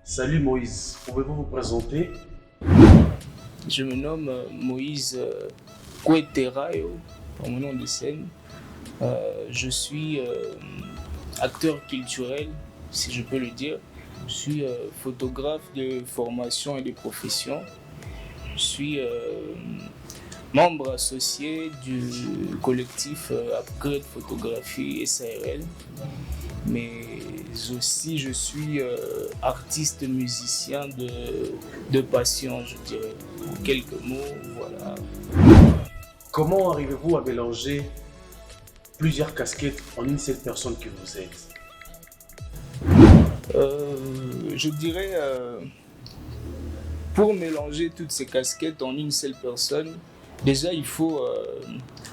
Salut Moïse, pouvez-vous vous présenter? Je me nomme Moïse Koueterayo, par mon nom de scène. Je suis acteur culturel, si je peux le dire. Je suis photographe de formation et de profession. Je suis membre associé du collectif Upgrade Photographie SARL. Mais aussi je suis artiste musicien de passion, je dirais. En quelques mots, voilà. Comment arrivez-vous à mélanger plusieurs casquettes en une seule personne que vous êtes? Je dirais, pour mélanger toutes ces casquettes en une seule personne, déjà il faut,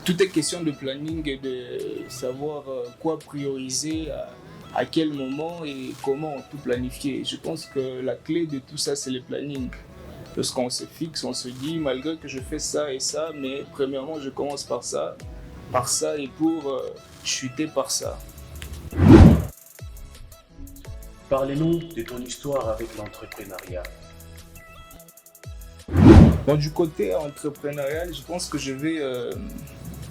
tout est question de planning et de savoir quoi prioriser, à quel moment et comment tout planifier. Je pense que la clé de tout ça, c'est le planning. Lorsqu'on se fixe, on se dit, malgré que je fais ça et ça, mais premièrement, je commence par ça et pour chuter par ça. Parlez-nous de ton histoire avec l'entrepreneuriat. Bon, du côté entrepreneurial, je pense que je vais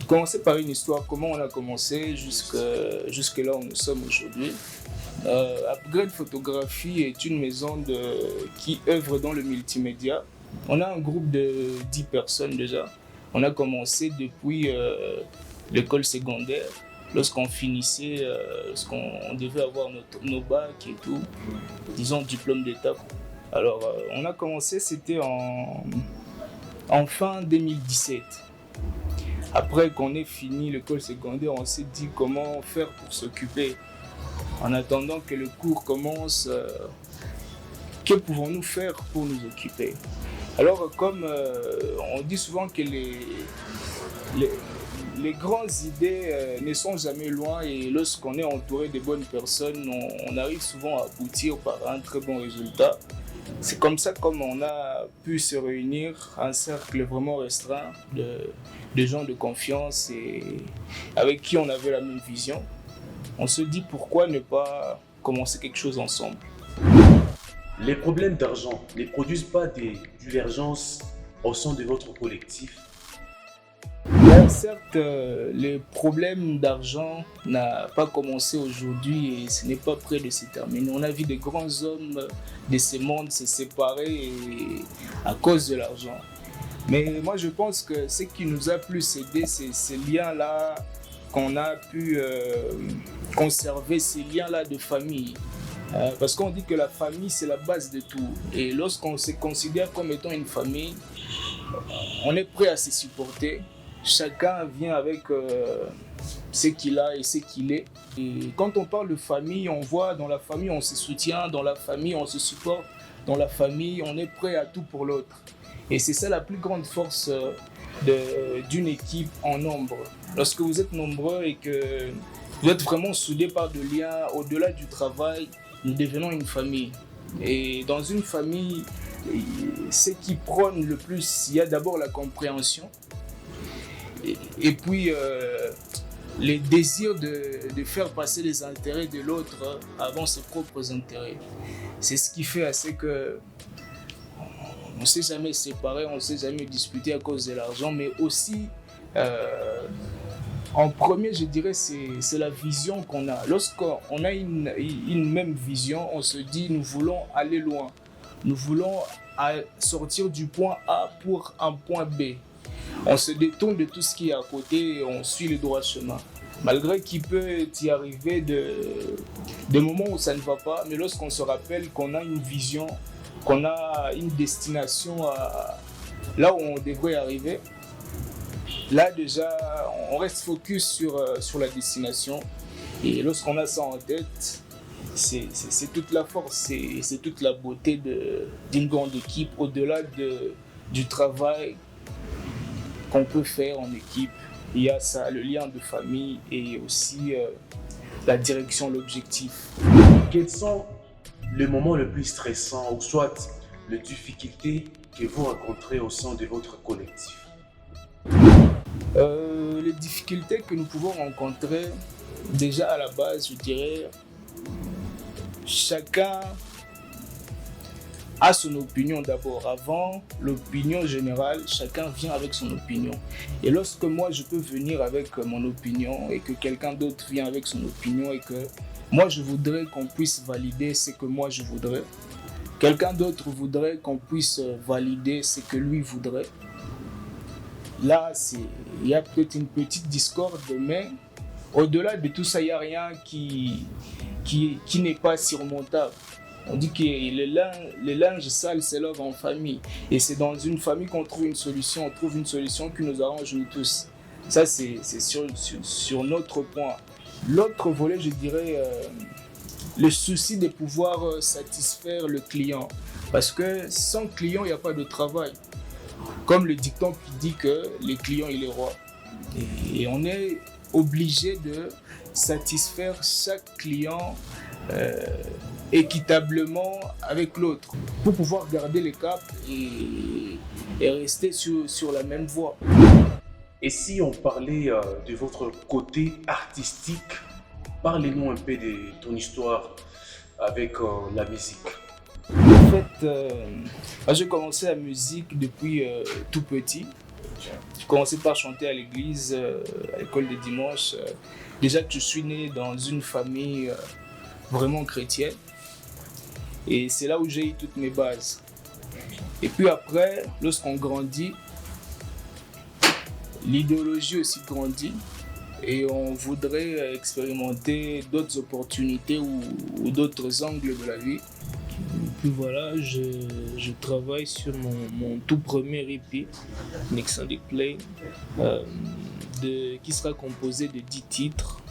commencer par une histoire, comment on a commencé jusque là où nous sommes aujourd'hui. Upgrade Photographie est une maison qui œuvre dans le multimédia. On a un groupe de 10 personnes déjà. On a commencé depuis l'école secondaire, lorsqu'on finissait, lorsqu'on devait avoir nos bacs et tout, disons diplôme d'état. Alors, on a commencé, c'était en fin 2017. Après qu'on ait fini l'école secondaire, on s'est dit comment faire pour s'occuper. En attendant que le cours commence, que pouvons-nous faire pour nous occuper? Alors, comme on dit souvent que les grandes idées ne sont jamais loin et lorsqu'on est entouré de bonnes personnes, on arrive souvent à aboutir par un très bon résultat. C'est comme ça comme on a pu se réunir, un cercle vraiment restreint de gens de confiance et avec qui on avait la même vision. On se dit pourquoi ne pas commencer quelque chose ensemble. Les problèmes d'argent ne produisent pas des divergences au sein de votre collectif? Bon, certes, le problème d'argent n'a pas commencé aujourd'hui et ce n'est pas près de se terminer. On a vu des grands hommes de ce monde se séparer à cause de l'argent. Mais moi, je pense que ce qui nous a plus aidé, c'est ces liens-là qu'on a pu conserver, ces liens-là de famille. Parce qu'on dit que la famille, c'est la base de tout. Et lorsqu'on se considère comme étant une famille, on est prêt à se supporter. Chacun vient avec ce qu'il a et ce qu'il est. Et quand on parle de famille, on voit dans la famille, on se soutient, dans la famille, on se supporte, dans la famille, on est prêt à tout pour l'autre. Et c'est ça la plus grande force d'une équipe en nombre. Lorsque vous êtes nombreux et que vous êtes vraiment soudés par des liens au-delà du travail, nous devenons une famille. Et dans une famille, ce qui prône le plus, il y a d'abord la compréhension et puis les désirs de faire passer les intérêts de l'autre avant ses propres intérêts. C'est ce qui fait assez que on ne s'est jamais séparé, on ne s'est jamais disputé à cause de l'argent, mais aussi, en premier, je dirais, c'est la vision qu'on a. Lorsqu'on a une même vision, on se dit, nous voulons aller loin. Nous voulons sortir du point A pour un point B. On se détourne de tout ce qui est à côté et on suit le droit chemin. Malgré qu'il peut y arriver des moments où ça ne va pas, mais lorsqu'on se rappelle qu'on a une vision, qu'on a une destination là où on devrait arriver, là déjà on reste focus sur la destination et lorsqu'on a ça en tête, c'est toute la force, c'est toute la beauté d'une grande équipe au-delà du travail qu'on peut faire en équipe. Il y a ça, le lien de famille et aussi la direction, l'objectif. Quels sont les moments les plus stressants ou soit les difficultés que vous rencontrez au sein de votre collectif? Les difficultés que nous pouvons rencontrer, déjà à la base, je dirais, chacun a son opinion d'abord. Avant l'opinion générale, chacun vient avec son opinion. Et lorsque moi je peux venir avec mon opinion et que quelqu'un d'autre vient avec son opinion et que moi je voudrais qu'on puisse valider ce que moi je voudrais, quelqu'un d'autre voudrait qu'on puisse valider ce que lui voudrait, là il y a peut-être une petite discorde, mais au-delà de tout ça, il n'y a rien qui n'est pas surmontable. On dit que le linge sale se lave en famille. Et c'est dans une famille qu'on trouve une solution. On trouve une solution qui nous arrange nous tous. Ça, c'est sur notre point. L'autre volet, je dirais, le souci de pouvoir satisfaire le client. Parce que sans client, il n'y a pas de travail. Comme le dicton qui dit que les clients, il est roi. Et on est obligé de satisfaire chaque client équitablement avec l'autre pour pouvoir garder le cap et rester sur la même voie. Et si on parlait de votre côté artistique, parlez-nous un peu de ton histoire avec la musique. En fait, j'ai commencé la musique depuis tout petit. J'ai commencé par chanter à l'église, à l'école de dimanche. Déjà que je suis né dans une famille vraiment chrétienne. Et c'est là où j'ai eu toutes mes bases. Et puis après, lorsqu'on grandit, l'idéologie aussi grandit. Et on voudrait expérimenter d'autres opportunités ou d'autres angles de la vie. Puis voilà, je travaille sur mon tout premier EP, Nexandic Play, qui sera composé de 10 titres,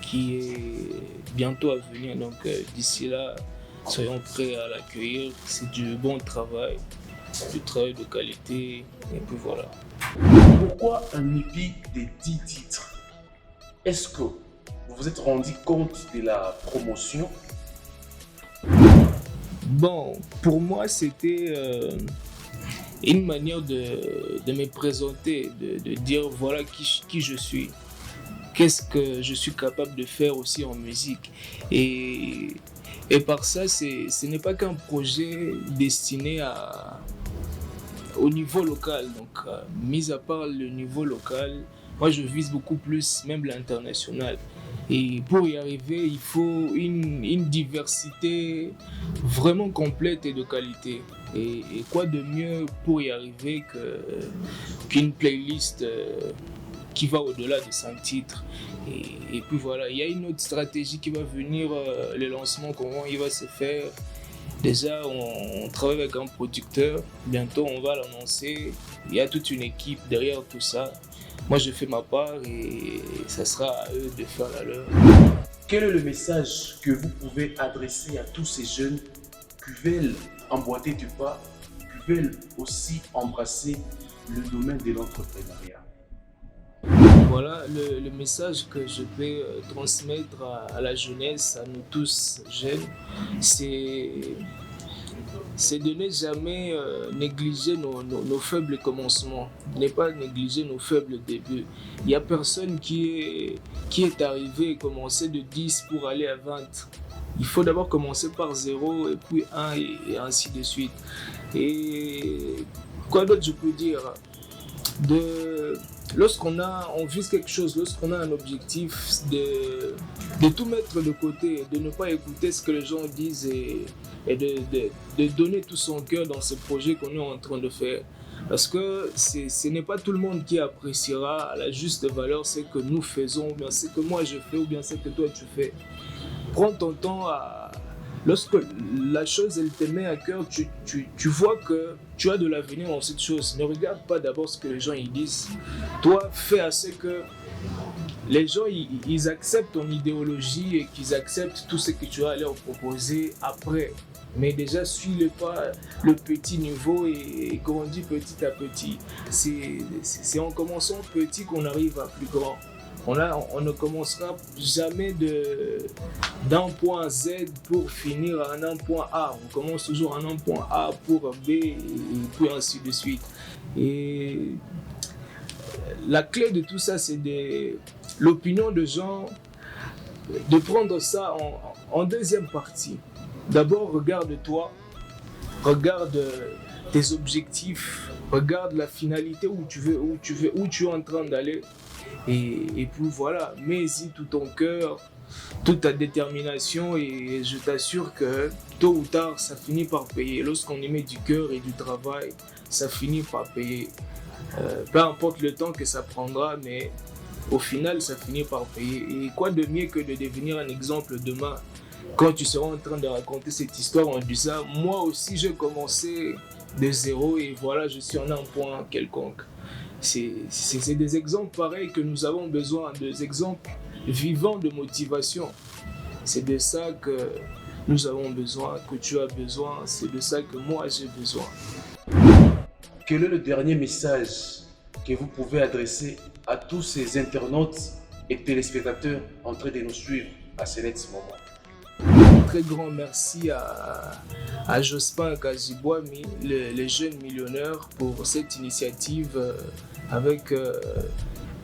qui est bientôt à venir. Donc d'ici là, soyons prêts à l'accueillir. C'est du bon travail, du travail de qualité, et puis voilà. Pourquoi un EP de 10 titres? Est-ce que vous vous êtes rendu compte de la promotion? Bon, pour moi, c'était une manière de me présenter, de dire voilà qui je suis, qu'est-ce que je suis capable de faire aussi en musique. Et par ça, ce n'est pas qu'un projet destiné au niveau local. Donc, mis à part le niveau local, moi je vise beaucoup plus même l'international. Et pour y arriver, il faut une diversité vraiment complète et de qualité. Et quoi de mieux pour y arriver qu'une playlist qui va au-delà de 5 titres. Et puis voilà, il y a une autre stratégie qui va venir, le lancement, comment il va se faire. Déjà, on travaille avec un producteur, bientôt on va l'annoncer. Il y a toute une équipe derrière tout ça. Moi, je fais ma part et ça sera à eux de faire la leur. Quel est le message que vous pouvez adresser à tous ces jeunes qui veulent emboîter du pas, qui veulent aussi embrasser le domaine de l'entrepreneuriat? Voilà le message que je peux transmettre à la jeunesse, à nous tous jeunes, c'est de ne jamais négliger nos faibles commencements, ne pas négliger nos faibles débuts. Il n'y a personne qui est arrivé et commencé de 10 pour aller à 20. Il faut d'abord commencer par 0 et puis 1 et ainsi de suite. Et quoi d'autre je peux dire? Lorsqu'on vise quelque chose, lorsqu'on a un objectif, de tout mettre de côté, de ne pas écouter ce que les gens disent et de donner tout son cœur dans ce projet qu'on est en train de faire. Parce que ce n'est pas tout le monde qui appréciera à la juste valeur ce que nous faisons, ou bien ce que moi je fais, ou bien ce que toi tu fais. Prends ton temps lorsque la chose elle te met à cœur, tu vois que tu as de l'avenir dans cette chose. Ne regarde pas d'abord ce que les gens ils disent. Toi, fais à ce que les gens ils acceptent ton idéologie et qu'ils acceptent tout ce que tu as à leur proposer après. Mais déjà, suis le petit niveau et grandis petit à petit. C'est en commençant petit qu'on arrive à plus grand. On ne commencera jamais d'un point Z pour finir à un point A. On commence toujours à un point A pour B et puis ainsi de suite. Et la clé de tout ça, c'est l'opinion de gens, de prendre ça en deuxième partie. D'abord, regarde-toi regarde tes objectifs, regarde la finalité où tu es en train d'aller. Et puis voilà, mets-y tout ton cœur, toute ta détermination et je t'assure que tôt ou tard, ça finit par payer. Lorsqu'on y met du cœur et du travail, ça finit par payer. Peu importe le temps que ça prendra, mais au final, ça finit par payer. Et quoi de mieux que de devenir un exemple demain quand tu seras en train de raconter cette histoire en disant « Moi aussi, j'ai commencé de zéro et voilà, je suis en un point quelconque ». C'est des exemples pareils que nous avons besoin, des exemples vivants de motivation. C'est de ça que nous avons besoin, que tu as besoin, c'est de ça que moi j'ai besoin. Quel est le dernier message que vous pouvez adresser à tous ces internautes et téléspectateurs en train de nous suivre à ce moment? Très grand merci à Jospin Kazibwami, le jeune millionnaire, pour cette initiative avec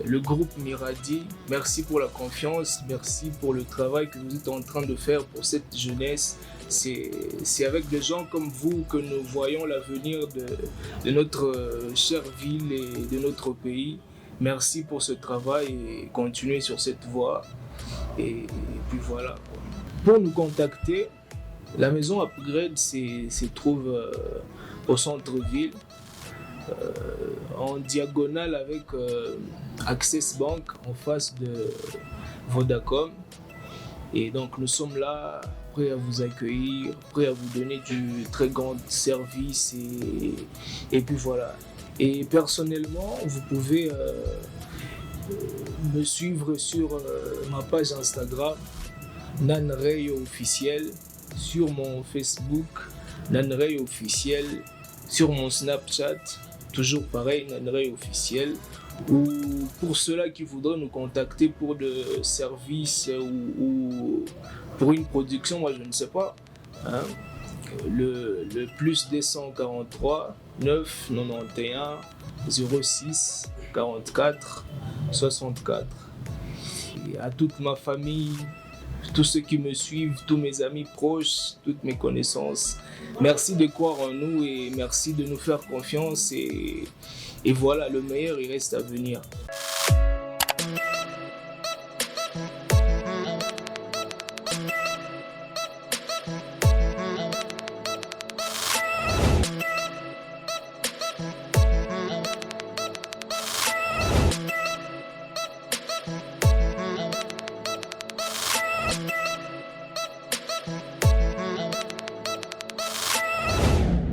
le groupe Miradi. Merci pour la confiance, merci pour le travail que vous êtes en train de faire pour cette jeunesse. C'est avec des gens comme vous que nous voyons l'avenir de notre chère ville et de notre pays. Merci pour ce travail et continuez sur cette voie. Et puis voilà. Pour nous contacter, la maison Upgrade se trouve au centre-ville, en diagonale avec Access Bank en face de Vodacom. Et donc nous sommes là, prêts à vous accueillir, prêts à vous donner du très grand service et puis voilà. Et personnellement, vous pouvez me suivre sur ma page Instagram, Nanray officiel, sur mon Facebook, Nanray officiel, sur mon Snapchat, toujours pareil, Nanray officiel. Ou pour ceux-là qui voudraient nous contacter pour des services ou pour une production, moi je ne sais pas, hein, le plus 243 9 91 06 44 64. Et à toute ma famille, tous ceux qui me suivent, tous mes amis proches, toutes mes connaissances, merci de croire en nous et merci de nous faire confiance et voilà, le meilleur il reste à venir.